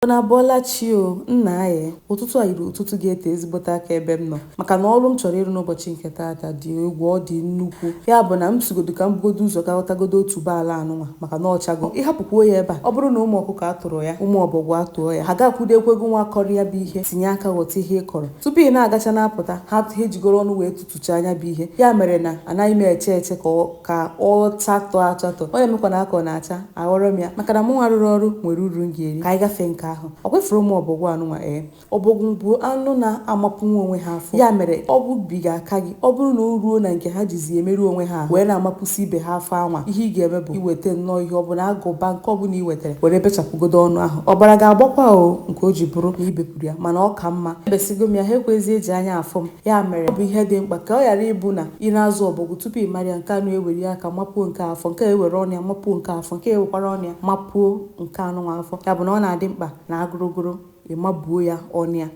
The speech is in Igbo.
Na Bọlachi o, nna anyị ụtụtụ a yiri ụtụtụ ga-ete ezigbote aka ebe m nọ maka na ọrụ m chọrọ ịrụ n'ụbọchị nke taata dị egwu, ọ dị nnukwu. Ya bụ na m sigodo ka m bugodo ụzọ ka ghọtagodo otuboala anụnwa maka na ọchago. Ịhapụkwuo ya ebe a, ọ bụrụ na ụmụ ọkụkọ atụrụ ya, ụmụ ọbọgwụ atụọ ya, ha ga-akwudo ekwego nwa kọrọ ya bụ ihe, tinye aka ghọta ihe ị kọrọ tupu ị na-agacha na-apụta ha ejigoro ọnụ wee tụtụcha anya bụ ihe. Ya mere na anaghị m eche ka ọ chatọ achatọ. Ọ ya emekwa na aka ọ na-acha aghọrọ m ya maka na mụ rụrụ ọrụ nwere uru m ga-eri. Ka anyị gafee nke ahụ, ọ kwefuru ụmụ ọbọgwụ anụnwa ọbọgwụ bụ anụ na-amapụnwu onwe ha afọ. Ya mere ọ bụbiga aka gị, ọ bụrụ na o ruo na nke ha jizi emerụ onwe ha wee na-amapụsị ibe ha afọ anwa, ihe ị ga-eme bụ iweta nnọọ ihe ọbụla agụba nke ọbụla i wetara were bechapụgodo ọnụ ahụ. Ọbara ga-agbakwa o nke o ji bụrụ na ibepụrụ ya, mana ọ ka mma ebesigo m ya. Ha ekwezi eji anya afọ m. Ya mere ọ bụ ihe dị mkpa ka ọ ghara ịbụ na ị na-azụ ọbọgwụ tupu ị mara ya, nke anụ ewere aka mapuo nke afọ, nke ewere ọnụ ya mapuo nke afọ, nke ewekwara ọnụ ya mapuo nke anụnwa afọ. Ya bụ na ọ na-adị mkpa na agụrụgụrụ ịmabuo ya ọnụ ya.